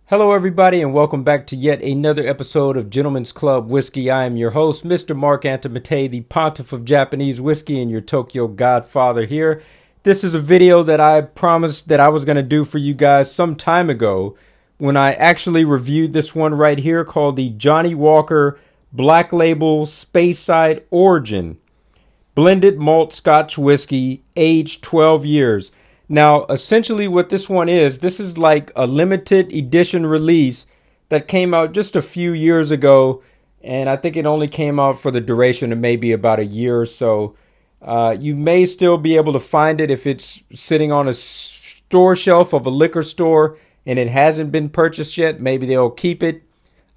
Hello everybody and welcome back to yet another episode of Gentleman's Club Whiskey. I am your host, Mr. Mark Antimate, the Pontiff of Japanese Whiskey and your Tokyo Godfather here. This is a video that I promised that I was going to do for you guys some time ago when I actually reviewed this one right here called the Johnnie Walker Black Label Speyside Origin Blended Malt Scotch Whiskey, aged 12 years. Now, essentially what this one is, this is like a limited edition release that came out just a few years ago, and I think it only came out for the duration of maybe about a year or so. You may still be able to find it if it's sitting on a store shelf of a liquor store and it hasn't been purchased yet. Maybe they'll keep it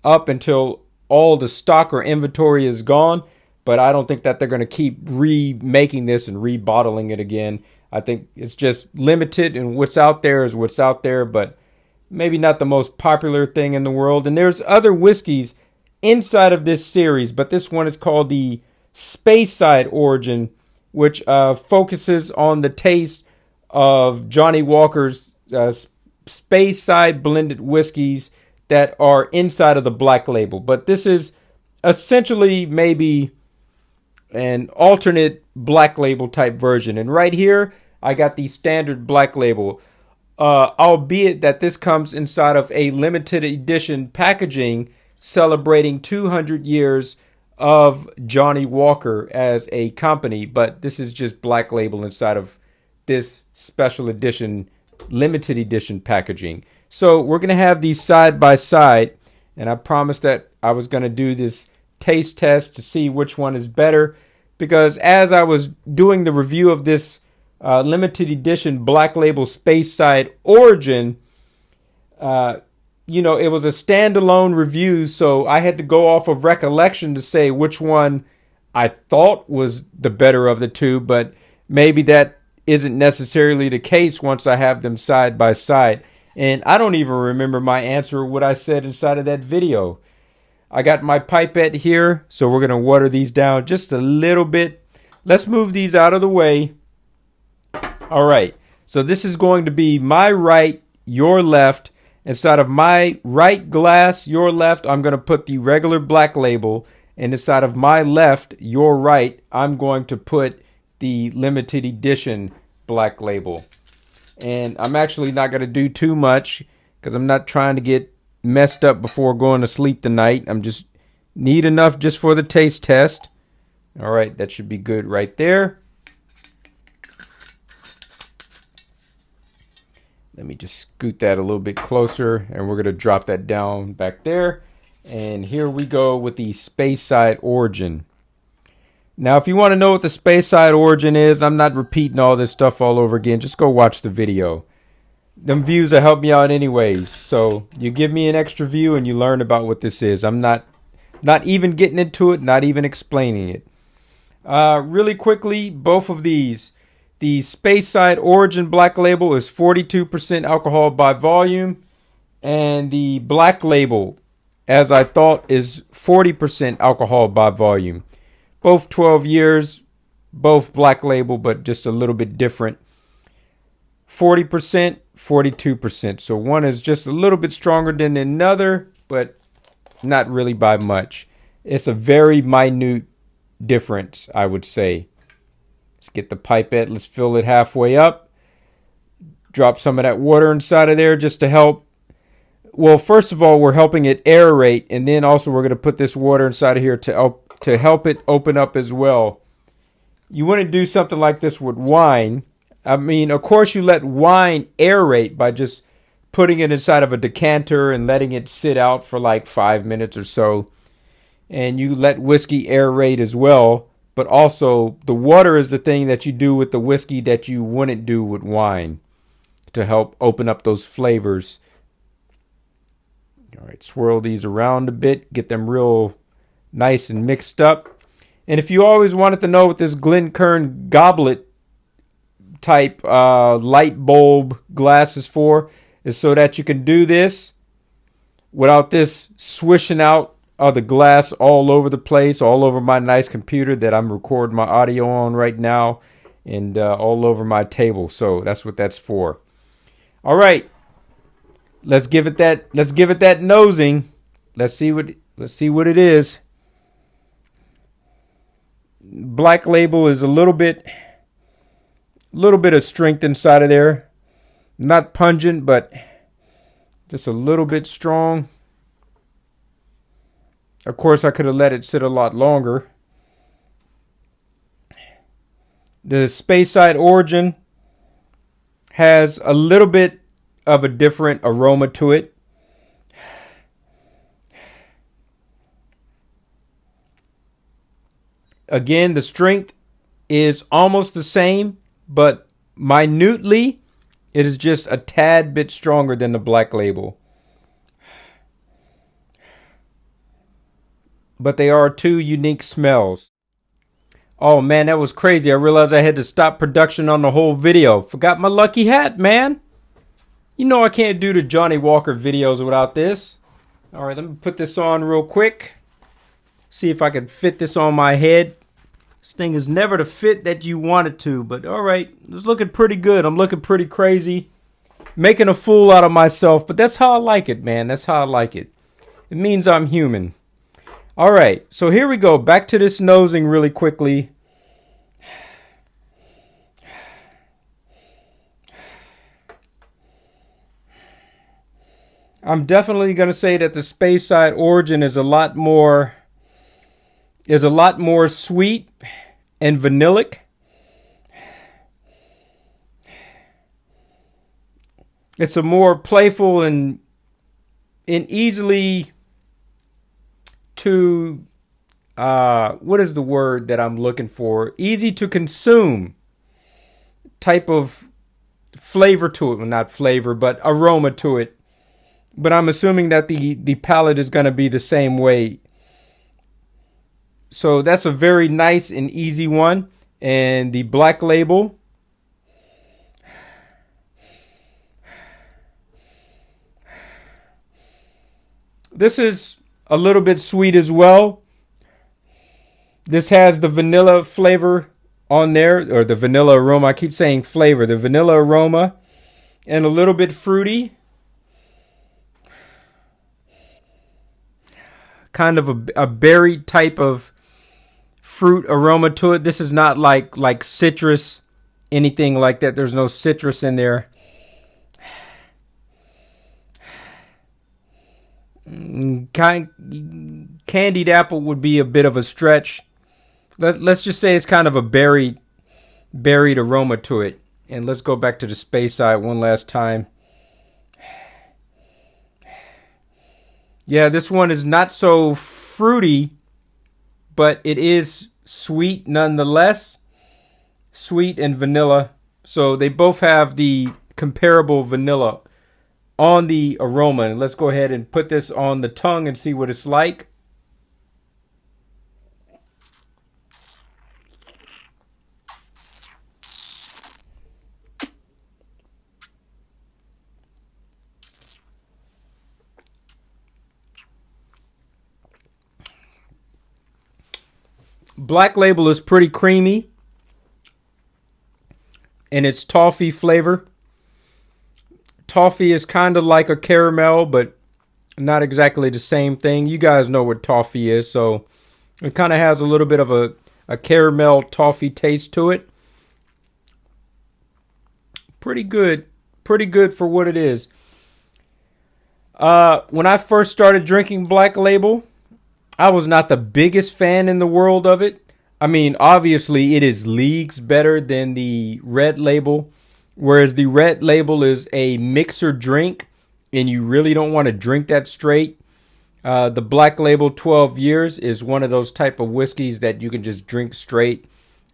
up until all the stock or inventory is gone, but I don't think that they're going to keep remaking this and rebottling it again. I think it's just limited, and what's out there is what's out there, but maybe not the most popular thing in the world. And there's other whiskeys inside of this series, but this one is called the Speyside Origin, which focuses on the taste of Johnnie Walker's Speyside blended whiskeys that are inside of the Black Label. But this is essentially maybe an alternate Black Label type version. And right here, I got the standard Black Label, albeit that this comes inside of a limited edition packaging celebrating 200 years of Johnnie Walker as a company, but this is just Black Label inside of this special edition, limited edition packaging. So we're going to have these side by side, and I promised that I was going to do this taste test to see which one is better, because as I was doing the review of this limited edition Black Label Speyside Origin, it was a standalone review, so I had to go off of recollection to say which one I thought was the better of the two, but maybe that isn't necessarily the case once I have them side by side. And I don't even remember my answer, what I said inside of that video. I got my pipette here, so we're going to water these down just a little bit. Let's move these out of the way. All right, so this is going to be my right, your left. Inside of my right glass, your left, I'm going to put the regular Black Label. And inside of my left, your right, I'm going to put the limited edition Black Label. And I'm actually not going to do too much because I'm not trying to get messed up before going to sleep tonight. I'm just need enough just for the taste test. All right, that should be good right there. Let me just scoot that a little bit closer, and we're going to drop that down back there. And here we go with the Speyside Origin. Now, if you want to know what the Speyside Origin is, I'm not repeating all this stuff all over again. Just go watch the video. Them views will help me out anyways. So you give me an extra view and you learn about what this is. I'm not even getting into it, not even explaining it. Really quickly, both of these. The Speyside Origin Black Label is 42% alcohol by volume. And the Black Label, as I thought, is 40% alcohol by volume. Both 12 years, both Black Label, but just a little bit different. 40%, 42%. So one is just a little bit stronger than another, but not really by much. It's a very minute difference, I would say. Let's get the pipette. Let's fill it halfway up. Drop some of that water inside of there just to help. Well, first of all, we're helping it aerate, and then also we're going to put this water inside of here to help it open up as well. You want to do something like this with wine. I mean, of course, you let wine aerate by just putting it inside of a decanter and letting it sit out for like 5 minutes or so. And you let whiskey aerate as well. But also, the water is the thing that you do with the whiskey that you wouldn't do with wine to help open up those flavors. All right, swirl these around a bit. Get them real nice and mixed up. And if you always wanted to know what this Glencairn goblet type light bulb glasses for, is so that you can do this without this swishing out of the glass all over the place, all over my nice computer that I'm recording my audio on right now, and all over my table. So that's what that's for. All right, let's give it that nosing. Let's see what it is. Black Label is a little bit of strength inside of there. Not pungent, but just a little bit strong. Of course, I could have let it sit a lot longer. The Speyside Origin has a little bit of a different aroma to it. Again, the strength is almost the same, but minutely, it is just a tad bit stronger than the Black Label. But they are two unique smells. Oh man, that was crazy. I realized I had to stop production on the whole video. Forgot my lucky hat, man. You know I can't do the Johnnie Walker videos without this. Alright, let me put this on real quick. See if I can fit this on my head. This thing is never the fit that you want it to, but alright, it's looking pretty good. I'm looking pretty crazy. Making a fool out of myself, but that's how I like it, man. That's how I like it. It means I'm human. Alright, so here we go. Back to this nosing really quickly. I'm definitely going to say that the Speyside Origin is a lot more sweet and vanillic. It's a more playful and easily to what is the word that I'm looking for? Easy to consume type of flavor to it. Well, not flavor, but aroma to it. But I'm assuming that the palate is going to be the same way. So that's a very nice and easy one. And the Black Label. This is a little bit sweet as well. This has the vanilla flavor on there, or the vanilla aroma. I keep saying flavor. The vanilla aroma and a little bit fruity. Kind of a berry type of fruit aroma to it. This is not like citrus, anything like that. There's no citrus in there. Candied apple would be a bit of a stretch. Let's just say it's kind of a berried aroma to it. And let's go back to the Speyside one last time. Yeah, this one is not so fruity, but it is sweet nonetheless. Sweet and vanilla. So they both have the comparable vanilla on the aroma. And let's go ahead and put this on the tongue and see what it's like. Black Label is pretty creamy in its toffee flavor. Toffee is kind of like a caramel, but not exactly the same thing. You guys know what toffee is, so it kind of has a little bit of a caramel toffee taste to it. Pretty good for what it is. When I first started drinking Black Label, I was not the biggest fan in the world of it. I mean, obviously, it is leagues better than the Red Label, whereas the Red Label is a mixer drink, and you really don't want to drink that straight. The Black Label 12 Years is one of those type of whiskeys that you can just drink straight.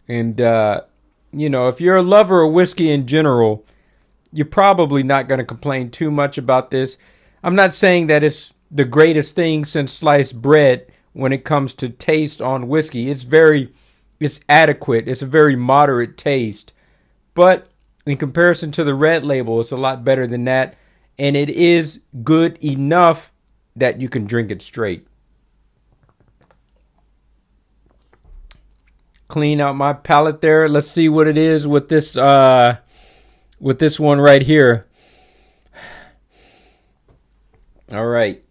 And, if you're a lover of whiskey in general, you're probably not going to complain too much about this. I'm not saying that it's the greatest thing since sliced bread when it comes to taste on whiskey. It's adequate. It's a very moderate taste. But in comparison to the red label, it's a lot better than that. And it is good enough that you can drink it straight. Clean out my palate there. Let's see what it is with this one right here. All right.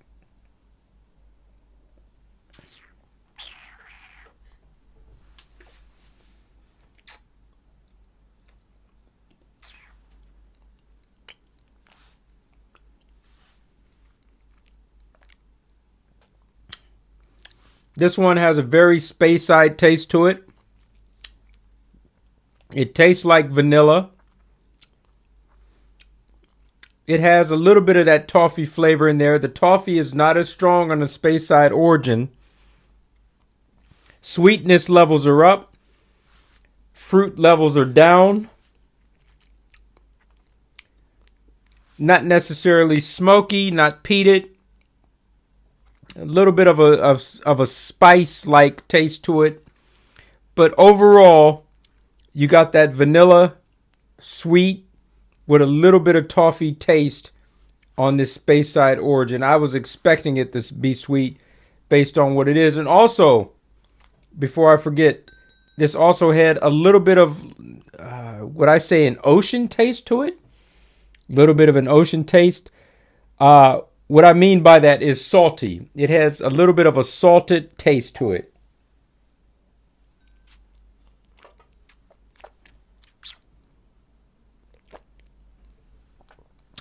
This one has a very Speyside taste to it. It tastes like vanilla. It has a little bit of that toffee flavor in there. The toffee is not as strong on the Speyside Origin. Sweetness levels are up. Fruit levels are down. Not necessarily smoky, not peated. A little bit of a spice-like taste to it. But overall, you got that vanilla, sweet, with a little bit of toffee taste on this Speyside Origin. I was expecting it to be sweet based on what it is. And also, before I forget, this also had a little bit of, would I say, an ocean taste to it? A little bit of an ocean taste. What I mean by that is salty. It has a little bit of a salted taste to it.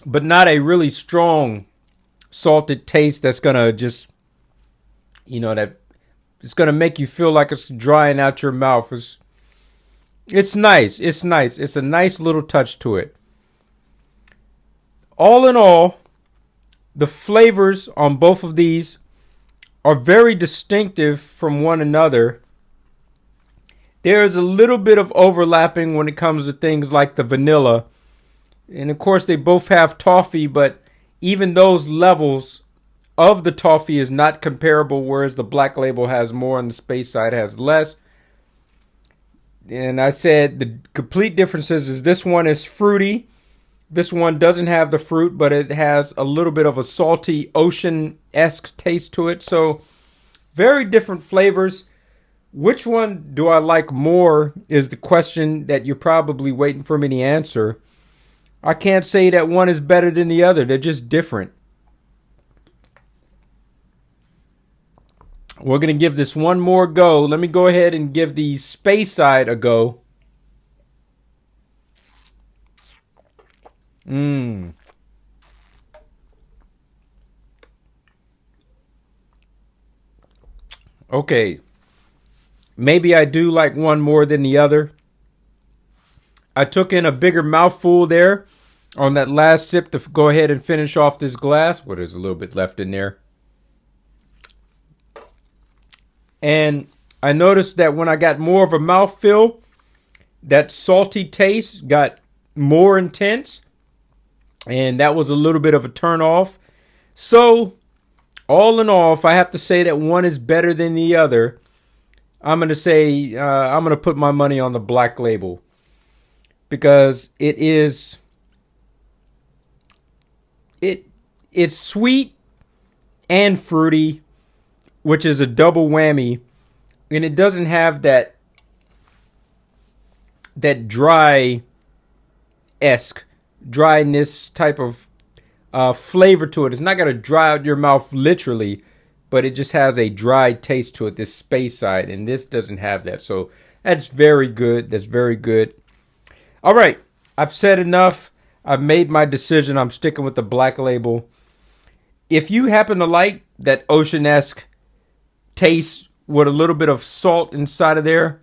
But not a really strong salted taste that's going to just, that it's going to make you feel like it's drying out your mouth. It's nice. It's nice. It's a nice little touch to it. All in all, the flavors on both of these are very distinctive from one another. There's a little bit of overlapping when it comes to things like the vanilla. And of course, they both have toffee, but even those levels of the toffee is not comparable, whereas the Black Label has more and the Speyside has less. And I said the complete differences is this one is fruity. This one doesn't have the fruit, but it has a little bit of a salty ocean-esque taste to it. So very different flavors. Which one do I like more is the question that you're probably waiting for me to answer. I can't say that one is better than the other. They're just different. We're going to give this one more go. Let me go ahead and give the Speyside a go. Okay. Maybe I do like one more than the other. I took in a bigger mouthful there on that last sip to go ahead and finish off this glass. Well, there's a little bit left in there. And I noticed that when I got more of a mouthfeel, that salty taste got more intense. And that was a little bit of a turn off. So, all in all, if I have to say that one is better than the other, I'm going to say I'm going to put my money on the Black Label. Because it's sweet and fruity, which is a double whammy. And it doesn't have that dryness type of flavor to it. It's not going to dry out your mouth literally, but it just has a dry taste to it, this Speyside, and this doesn't have that. So that's very good. That's very good. All right, I've said enough. I've made my decision. I'm sticking with the Black Label. If you happen to like that ocean-esque taste with a little bit of salt inside of there,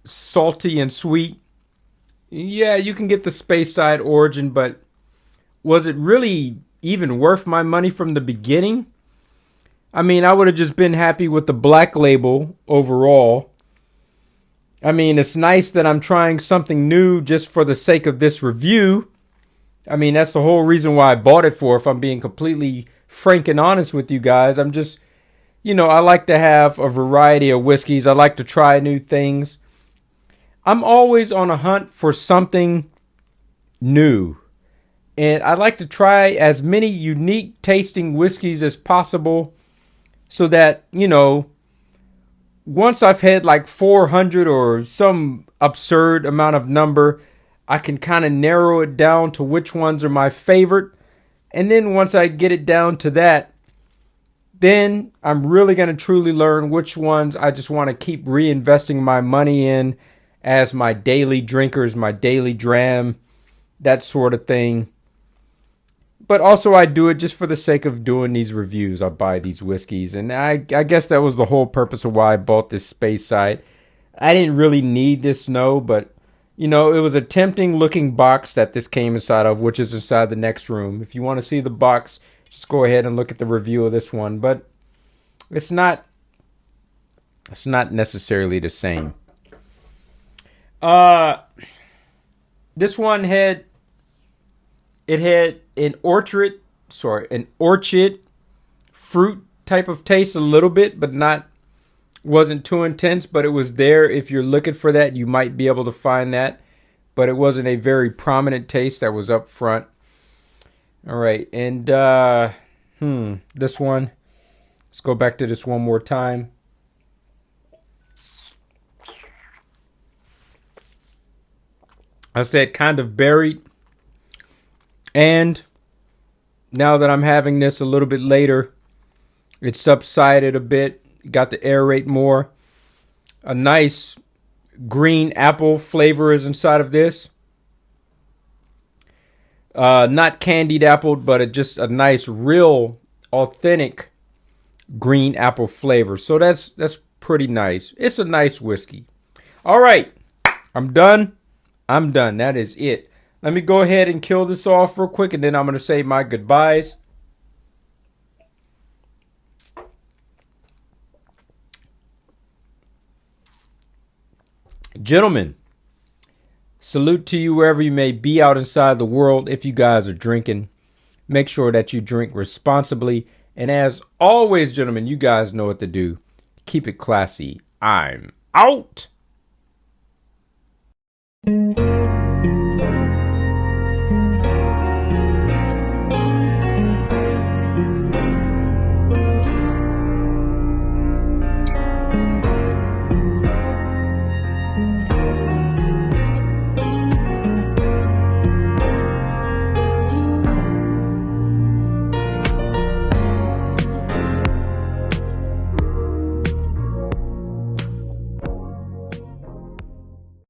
salty and sweet, yeah, you can get the Speyside Origin, but was it really even worth my money from the beginning? I mean, I would have just been happy with the Black Label overall. I mean, it's nice that I'm trying something new just for the sake of this review. I mean, that's the whole reason why I bought it for, if I'm being completely frank and honest with you guys. I'm just, I like to have a variety of whiskeys. I like to try new things. I'm always on a hunt for something new. And I like to try as many unique tasting whiskeys as possible so that, once I've had like 400 or some absurd amount of number, I can kind of narrow it down to which ones are my favorite. And then once I get it down to that, then I'm really going to truly learn which ones I just want to keep reinvesting my money in as my daily drinkers, my daily dram, that sort of thing. But also I do it just for the sake of doing these reviews. I buy these whiskeys. And I guess that was the whole purpose of why I bought this Speyside. I didn't really need this snow, but, it was a tempting looking box that this came inside of, which is inside the next room. If you want to see the box, just go ahead and look at the review of this one. But it's not necessarily the same. This one had an orchard fruit type of taste a little bit, but wasn't too intense, but it was there. If you're looking for that, you might be able to find that, but it wasn't a very prominent taste that was up front. All right, and this one, let's go back to this one more time. I said kind of buried. And now that I'm having this a little bit later, it's subsided a bit, got to aerate more. A nice green apple flavor is inside of this. Not candied apple, but just a nice, real, authentic green apple flavor. So that's pretty nice. It's a nice whiskey. All right, I'm done. That is it. Let me go ahead and kill this off real quick, and then I'm going to say my goodbyes. Gentlemen, salute to you wherever you may be out inside the world. If you guys are drinking, make sure that you drink responsibly. And as always, gentlemen, you guys know what to do. Keep it classy. I'm out.